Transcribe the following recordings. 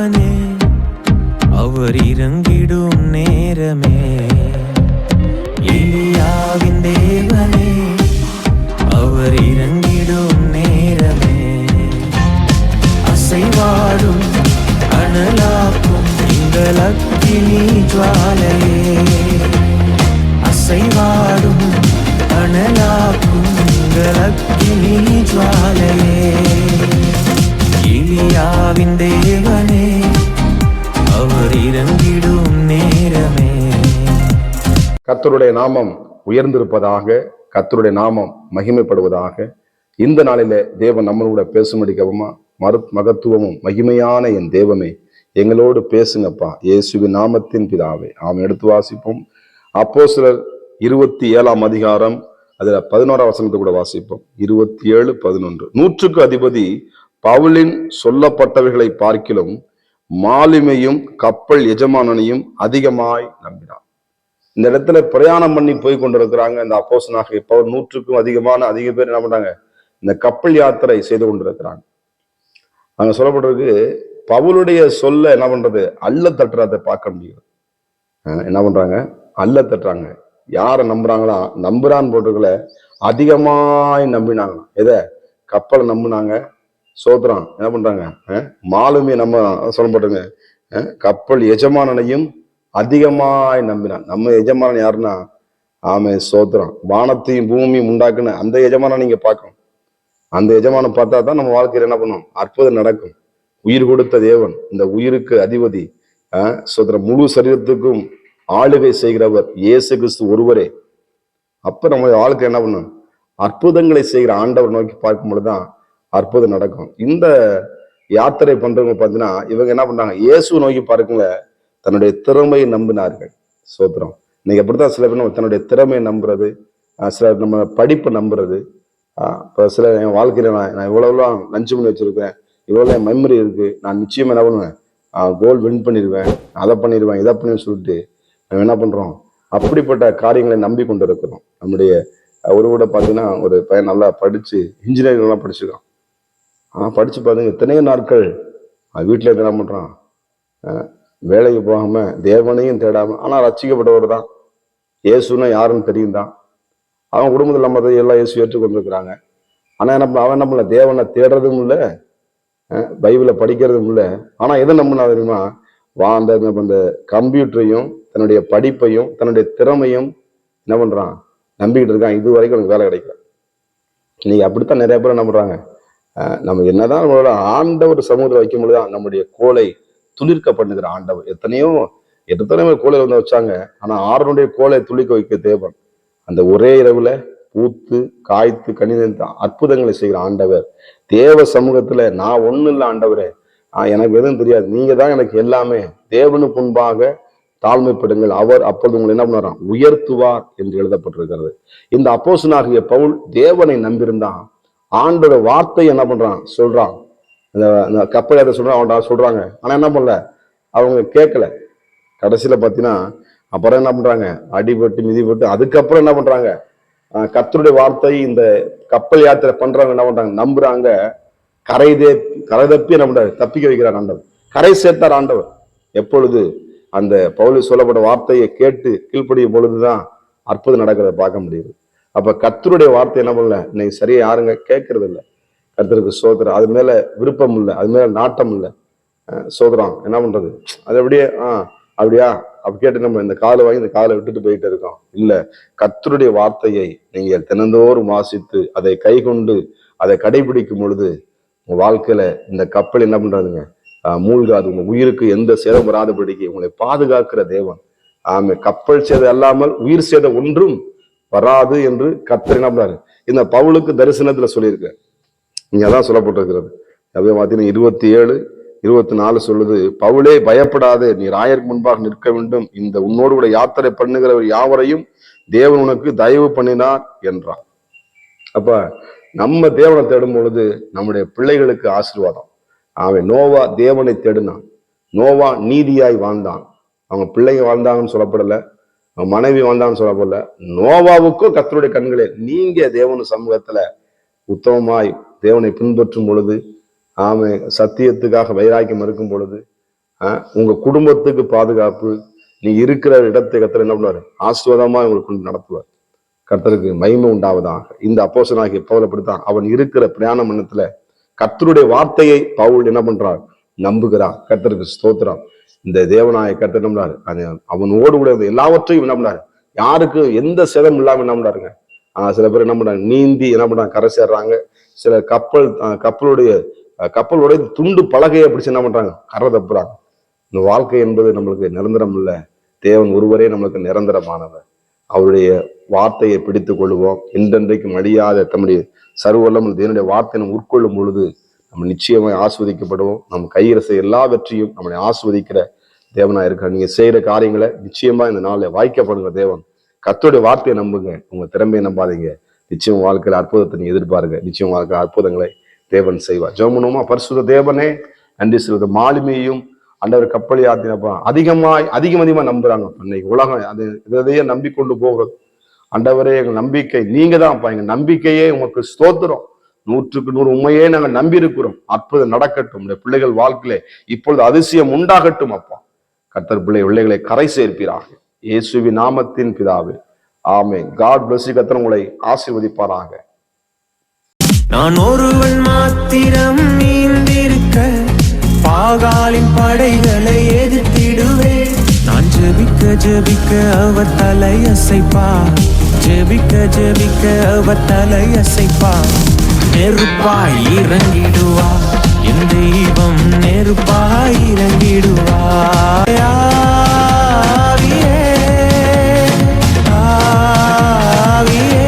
தேவனே, அவர் இறங்கிடும் நேரமே. எலியாவின் தேவனே, அவர் இறங்கிடும் நேரமே. அசைவாடும் அனலாக்கும் எங்கள் அக்கினி ஜுவாலையே, அசைவாடும் அனலாக்கும் எங்கள் அக்கினி ஜுவாலையே. எலியாவின் தேவனே, அவர் இறங்கிடும் நேரமே. கர்த்தருடைய நாமம் உயர்ந்திருப்பதாக, கர்த்தருடைய நாமம் மகிமைப்படுவதாக. இந்த நாளில தேவன் நம்மளோட பேசும்படிக்கவுமா மகத்துவமும் மகிமையான என் தேவமே எங்களோடு பேசுங்கப்பா, இயேசுவின் நாமத்தின் பிதாவே. ஆமென். எடுத்து வாசிப்போம். அப்போஸ்தலர் 27ஆம் அதிகாரம், அதுல 11ஆம் வசனத்தை கூட வாசிப்போம். 27:11. 100க்கு அதிபதி பவுலின் சொல்லப்பட்டவைகளை பார்க்கிலும் மாலுமையும் கப்பல் எஜமானனையும் அதிகமாய் நம்பினார். இந்த இடத்துல பிரயாணம் பண்ணி போய் கொண்டிருக்கிறாங்க இந்த அப்போஸ்தலனாகிய பவுல். 100க்கும் அதிக பேர் என்ன பண்றாங்க, இந்த கப்பல் யாத்திரை செய்து கொண்டிருக்கிறாங்க. அங்க சொல்லப்பட்டிருக்கு, பவுலுடைய சொல்ல என்ன பண்றது, அல்ல தட்டுறதை பார்க்க முடியும். என்ன பண்றாங்க, அல்ல தட்டுறாங்க. யாரை நம்புறாங்களா, நம்புறான்னு போட்டுக்கல, அதிகமாய் நம்பினாங்க. எதை, கப்பலை நம்பினாங்க. சோதரம் என்ன பண்றாங்க, மாலுமே நம்ம சொல்லப்பட்டுங்க, கப்பல் எஜமானனையும் அதிகமாய் நம்பினான். நம்ம எஜமானன் யாருன்னா, ஆமே சோதரம், வானத்தையும் பூமியும் உண்டாக்குன அந்த எஜமானன் நீங்க பார்க்கணும். அந்த எஜமானம் பார்த்தா தான் நம்ம வாழ்க்கையில் என்ன பண்ணும், அற்புதம் நடக்கும். உயிர் கொடுத்த தேவன், இந்த உயிருக்கு அதிபதி, சோதரம், முழு சரீரத்துக்கும் ஆளுகை செய்கிறவர் இயேசு கிறிஸ்து ஒருவரே. அப்ப நம்ம வாழ்க்கை என்ன பண்ணும், அற்புதங்களை செய்கிற ஆண்டவர் நோக்கி பார்க்கும் பொழுதுதான் அற்புதம் நடக்கும். இந்த யாத்திரை பண்றவங்க பார்த்தீங்கன்னா, இவங்க என்ன பண்றாங்க, இயேசு நோக்கி பார்க்கல, தன்னுடைய திறமையை நம்பினார்கள். சோத்திரம். இன்னைக்கு அப்படித்தான் சில பேர் தன்னுடைய திறமையை நம்புறது, சில நம்ம படிப்பை நம்புறது. இப்போ சில என் வாழ்க்கையில நான் இவ்வளவுலாம் லஞ்சு பண்ணி வச்சிருக்கேன், இவ்வளவு என் மெமரி இருக்கு, நான் நிச்சயம் என்ன பண்ணுவேன், கோல் வின் பண்ணிடுவேன், அதை பண்ணிடுவேன், இதை பண்ணி சொல்லிட்டு நம்ம என்ன பண்றோம், அப்படிப்பட்ட காரியங்களை நம்பி கொண்டு இருக்கிறோம். நம்முடைய ஒரு கூட பார்த்தீங்கன்னா, ஒரு பையன் நல்லா படிச்சு இன்ஜினியரிங் எல்லாம் படிச்சுக்கான். படிச்சு பாருங்க, எத்தனையோ நாட்கள் வீட்டில் இருந்து என்ன பண்றான், வேலைக்கு போகாம தேவனையும் தேடாம, ஆனா ரட்சிக்கப்பட்டவர் தான், இயேசுன்னா யாருன்னு தெரியும் தான். அவன் குடும்பத்தில் நம்ம எல்லாம் இயேசு ஏற்றுக்கொண்டிருக்கிறாங்க. ஆனா அவன் என்ன பண்ணல, தேவனை தேடுறதும் இல்லை, பைபிளை படிக்கிறதும் இல்லை. ஆனா எதை நம்பினா தெரியுமா, அந்த கம்ப்யூட்டரையும் தன்னுடைய படிப்பையும் தன்னுடைய திறமையும் என்ன பண்றான், நம்பிக்கிட்டு இருக்கான். இது வரைக்கும் எனக்கு வேலை கிடைக்கல. இன்னைக்கு அப்படித்தான் நிறைய பேர் என்ன பண்றாங்க, நம்ம என்னதான் நம்மளோட ஆண்டவர் சமூகத்தில் வைக்கும் பொழுதுதான் நம்முடைய கோலை துளிர்க்க பண்ணுகிற ஆண்டவர். எத்தனையோ கோலை வந்து வச்சாங்க, ஆனா ஆறுனுடைய கோலை துளிக்க வைக்க தேவன். அந்த ஒரே இரவுல பூத்து காய்த்து கணித அற்புதங்களை செய்கிற ஆண்டவர். தேவ சமூகத்துல நான் ஒண்ணு இல்லை ஆண்டவரே, எனக்கு எதுவும் தெரியாது, நீங்க தான் எனக்கு எல்லாமே. தேவனுக்கு முன்பாக தாழ்மைப்படுங்கள், அவர் அப்பொழுது உங்களை என்ன பண்ணாராம், உயர்த்துவார் என்று எழுதப்பட்டிருக்கிறது. இந்த அப்போஸ்தலனாகிய பவுல் தேவனை நம்பியிருந்தான். ஆண்டோட வார்த்தை என்ன பண்றான், சொல்றான். இந்த கப்பலை சொல்றான், அவன் சொல்றாங்க. ஆனா என்ன பண்ணல, அவங்க கேட்கல. கடைசியில பாத்தீங்கன்னா அப்புறம் என்ன பண்றாங்க, அடிபட்டு மிதிப்பட்டு அதுக்கப்புறம் என்ன பண்றாங்க, கர்த்தருடைய வார்த்தை இந்த கப்பல் யாத்திரை பண்றவங்க என்ன பண்றாங்க, நம்புறாங்க. கரை தப்பி என்ன பண்றாரு, தப்பிக்க வைக்கிறார் ஆண்டவர். கரை சேர்த்தார் ஆண்டவர். எப்பொழுது அந்த பவுல் சொல்லப்பட்ட வார்த்தையை கேட்டு கீழ்ப்படியும் பொழுதுதான் அற்புதம் நடக்கிறத பார்க்க முடியுது. அப்ப கர்த்தருடைய வார்த்தை என்ன பண்ணல, இன்னைக்கு சரியா யாருங்க கேட்கறது இல்லை. கர்த்தருக்கு சோதரம், அது மேல விருப்பம் இல்லை, அது மேல நாட்டம் இல்லை. சோதரம் என்ன பண்றது, அது அப்படியா அப்படி கேட்டு நம்ம இந்த காலை வாங்கி இந்த காலை விட்டுட்டு போயிட்டு இருக்கோம். இல்ல, கர்த்தருடைய வார்த்தையை நீங்கள் தினந்தோறும் வாசித்து அதை கை கொண்டு அதை கடைபிடிக்கும் பொழுது உங்க வாழ்க்கையில இந்த கப்பல் என்ன பண்றாதுங்க, மூழ்காது. உங்க உயிருக்கு எந்த சேதம் வராதபடிக்கு உங்களை பாதுகாக்கிற தேவன். கப்பல் சேதம் அல்லாமல் உயிர் சேதம் ஒன்றும் வராது என்று கர்த்தர் என்ன பண்றாரு, இந்த பவுலுக்கு தரிசனத்துல சொல்லியிருக்க. இங்க அதான் சொல்லப்பட்டிருக்கிறது. அப்படியே பார்த்தீங்கன்னா 27:24 சொல்லுது, பவுலே பயப்படாதே, நீ ராயருக்கு முன்பாக நிற்க வேண்டும், இந்த உன்னோடு கூட யாத்திரை பண்ணுகிறவர் யாவரையும் தேவன் உனக்கு தயவு பண்ணினார் என்றான். அப்ப நம்ம தேவனை தேடும் பொழுது நம்முடைய பிள்ளைகளுக்கு ஆசீர்வாதம். அவன் நோவா தேவனை தேடினான், நோவா நீதியாய் வாழ்ந்தான். அவங்க பிள்ளைங்க வாழ்ந்தாங்கன்னு சொல்லப்படல, அவங்க மனைவி வாழ்ந்தாங்கன்னு சொல்லப்படல. நோவாவுக்கும் கர்த்தருடைய கண்களே, நீங்க தேவனு சமூகத்துல உத்தமமாய் தேவனை பின்பற்றும் பொழுது, சத்தியத்துக்காக வைராக்கியம் இருக்கும் பொழுது, உங்க குடும்பத்துக்கு பாதுகாப்பு, நீ இருக்கிற இடத்தை கர்த்தர் என்ன பண்ணுவாரு? ஆசீர்வாதமா உங்களுக்கு நடத்துவார். கர்த்தருக்கு மகிமை உண்டாவதாக. இந்த அப்போஸ்தலனாகிய பவுல் அப்படித்தான். அவன் இருக்கிற பிரயாண மண்டலத்துல கர்த்தருடைய வார்த்தையை பவுல் என்ன பண்றார்? நம்புகிறார். கர்த்தருக்கு ஸ்தோத்திரம். இந்த தேவனாய கர்த்தர் என்ன பண்றாரு? அவனோடு கூட எல்லாவற்றையும் என்ன பண்ணாரு? யாருக்கு எந்த சேதம் இல்லாம என்ன பண்றாருங்க? சில பேர் என்ன பண்றாங்க? நீந்தி என்ன பண்றாங்க? கரை சேர்றாங்க. சில கப்பலுடைய துண்டு பலகையை பிடிச்சு என்ன பண்றாங்க? கரை தப்புறாங்க. இந்த வாழ்க்கை என்பது நம்மளுக்கு நிரந்தரம் இல்லை. தேவன் ஒருவரே நம்மளுக்கு நிரந்தரமானவர். அவருடைய வார்த்தையை பிடித்துக் கொள்வோம். இன்றென்றைக்கும் அழியாத தம்முடைய சர்வவல்லமையுள்ள தேவனுடைய வார்த்தையை நம்ம உட்கொள்ளும் பொழுது நம்ம நிச்சயமாய் ஆஸ்வதிக்கப்படுவோம். நம்ம கையில செய்ய எல்லா வெற்றியும் நம்மளை ஆஸ்வதிக்கிற தேவனா இருக்க. நீங்க செய்யற காரியங்களை நிச்சயமா இந்த நாளில் வாய்க்கப்படுங்க. தேவன் கர்த்தருடைய வார்த்தையை நம்புங்க. உங்க திறமையை நம்பாதீங்க. நிச்சயம் வாழ்க்கையில் அற்புதத்தை நீங்க எதிர்பாருங்க. நிச்சயம் வாழ்க்கை அற்புதங்களை தேவன் செய்வார். ஜெபம் பண்ணுவோமா? பரிசுத்த தேவனே, நன்றி சொல்வது. மாலுமியையும் ஆண்டவர் கப்பலை ஆத்தினப்பா அதிகமா நம்புறாங்க. இன்னைக்கு உலகம் அது இதையே நம்பிக்கொண்டு போகிறது. ஆண்டவரே, எங்க நம்பிக்கை நீங்க தான்ப்பா. எங்க நம்பிக்கையே உமக்கு ஸ்தோத்திரம். 100க்கு 100 உண்மையே நாங்கள் நம்பி இருக்கிறோம். அற்புதம் நடக்கட்டும். பிள்ளைகள் வாழ்க்கையில இப்பொழுது அதிசயம் உண்டாகட்டும். அப்பா கர்த்தர் பிள்ளைகளை கரை சேர்ப்பீராக. இயேசுவின் நாமத்தின் பிதாவே, ஆமென். God bless you. கர்த்தர் உங்களை ஆசீர்வதிப்பாராக. நான் ஒருவன் மாத்திரம் நீந்திருக்க பாகாலின் படைகளை எதிர்த்திடுவேன். நான் ஜெபிக்க அவர் தலையசைப்பார். ஜெபிக்க அவர் தலையசைப்பார். நெருப்பாய் இறங்கிடுவார். என் தெய்வம் நெருப்பாய் இறங்கிடுவார். ஆவியே, ஆவியே,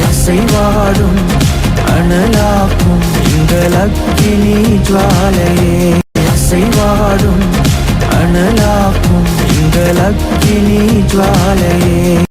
அசைவாடும் அனலாக்கும் எங்கள் அக்கினி ஜுவாலையே. அசைவாடும் அனலாக்கும் எங்கள் அக்கினி ஜுவாலையே.